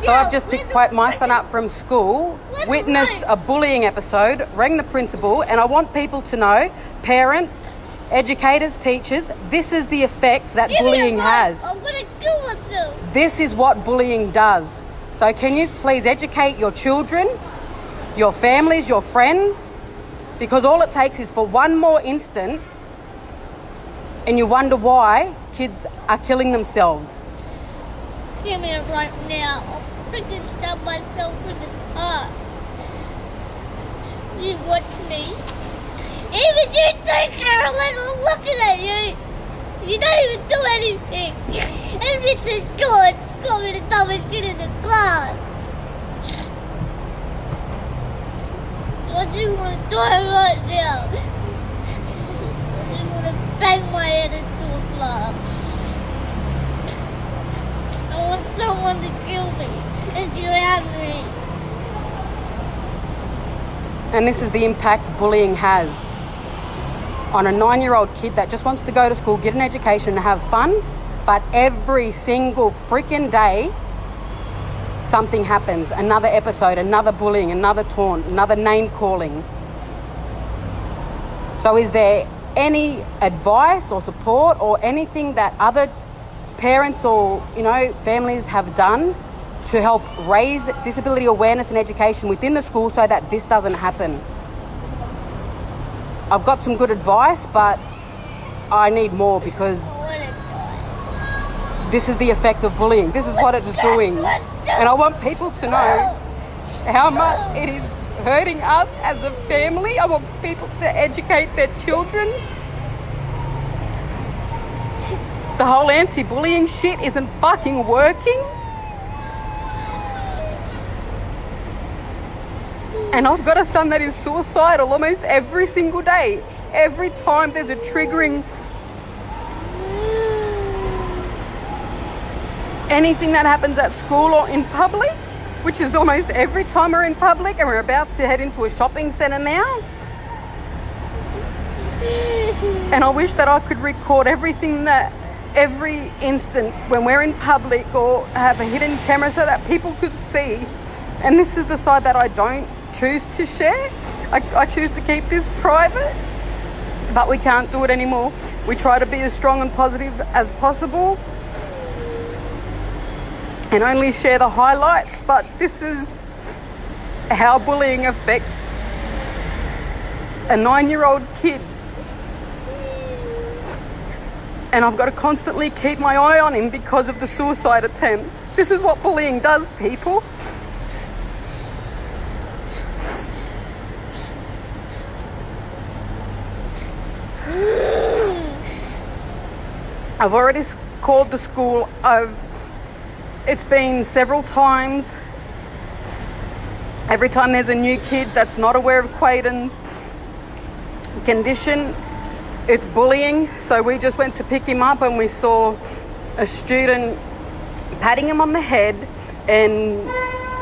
So I've just picked my son up from school, witnessed a bullying episode, rang the principal, and I want people to know, parents, educators, teachers, this is the effect that bullying has. I'm going to do it though. This is what bullying does. So can you please educate your children, your families, your friends? Because all it takes is for one more instant and you wonder why kids are killing themselves. Give me it right now. I'll freaking stab myself in the heart. You watch me. Even you too, Carolyn, I'm looking at you. You don't even do anything. Everything's good. Got me the dumbest shit in the class. I just want to die right now. I just want to bang my head into a glass. I want someone to kill me and drown me. And this is the impact bullying has on a 9-year-old kid that just wants to go to school, get an education and have fun, but every single freaking day something happens, another episode, another bullying, another taunt, another name calling. So is there any advice or support or anything that other parents or, families have done to help raise disability awareness and education within the school so that this doesn't happen? I've got some good advice, but I need more because this is the effect of bullying. This is what it's doing. And I want people to know how much it is hurting us as a family. I want people to educate their children. The whole anti-bullying shit isn't fucking working. And I've got a son that is suicidal almost every single day. Every time there's a triggering anything that happens at school or in public, which is almost every time we're in public, and we're about to head into a shopping centre now. And I wish that I could record every instant when we're in public or have a hidden camera so that people could see. And this is the side that I don't choose to share. I choose to keep this private, but we can't do it anymore. We try to be as strong and positive as possible and only share the highlights, but this is how bullying affects a 9-year-old kid. And I've got to constantly keep my eye on him because of the suicide attempts. This is what bullying does, people. I've already called the school. It's been several times. Every time there's a new kid that's not aware of Quaden's condition, it's bullying. So we just went to pick him up and we saw a student patting him on the head and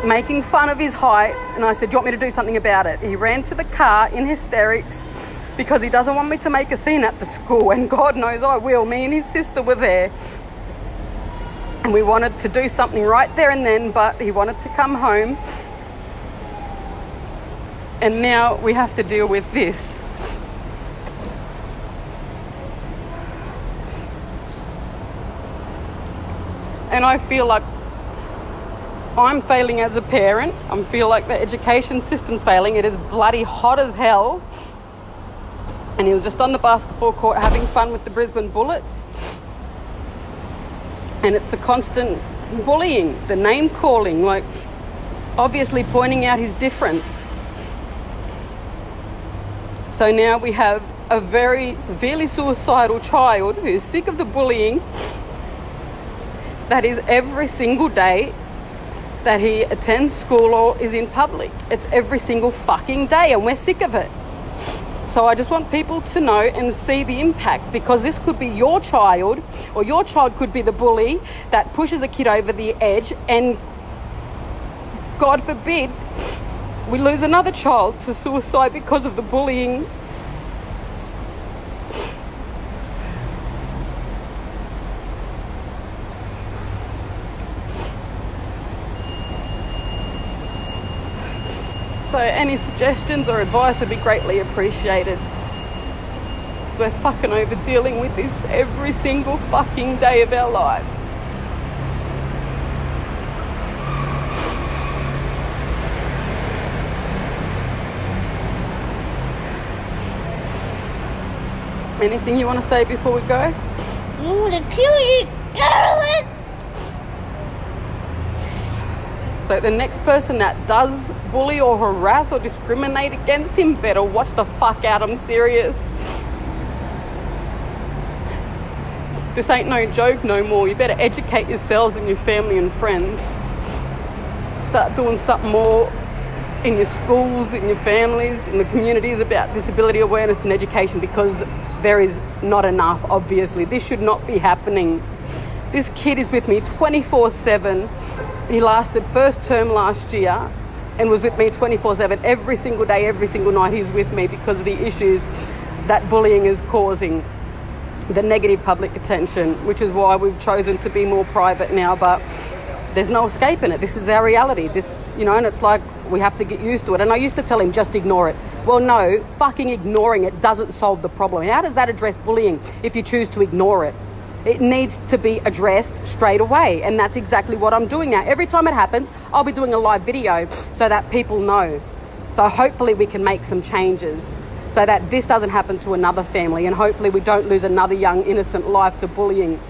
making fun of his height. And I said, do you want me to do something about it? He ran to the car in hysterics because he doesn't want me to make a scene at the school. And God knows I will. Me and his sister were there. And we wanted to do something right there and then, but he wanted to come home. And now we have to deal with this. And I feel like I'm failing as a parent. I feel like the education system's failing. It is bloody hot as hell. And he was just on the basketball court having fun with the Brisbane Bullets. And it's the constant bullying, the name calling, like obviously pointing out his difference. So now we have a very severely suicidal child who's sick of the bullying that is every single day that he attends school or is in public. It's every single fucking day and we're sick of it. So I just want people to know and see the impact, because this could be your child, or your child could be the bully that pushes a kid over the edge, and God forbid we lose another child to suicide because of the bullying. So any suggestions or advice would be greatly appreciated. So we're fucking over dealing with this every single fucking day of our lives. Anything you want to say before we go? I want to kill you, Carolyn! So the next person that does bully or harass or discriminate against him better watch the fuck out. I'm serious. This ain't no joke no more. You better educate yourselves and your family and friends. Start doing something more in your schools, in your families, in the communities about disability awareness and education, because there is not enough, obviously. This should not be happening. This kid is with me 24/7. He lasted first term last year and was with me 24/7. Every single day, every single night he's with me because of the issues that bullying is causing, the negative public attention, which is why we've chosen to be more private now, but there's no escaping it. This is our reality. This, you know, and it's like we have to get used to it. And I used to tell him, just ignore it. Well, no, fucking ignoring it doesn't solve the problem. How does that address bullying if you choose to ignore it? It needs to be addressed straight away. And that's exactly what I'm doing now. Every time it happens, I'll be doing a live video so that people know. So hopefully we can make some changes so that this doesn't happen to another family, and hopefully we don't lose another young innocent life to bullying.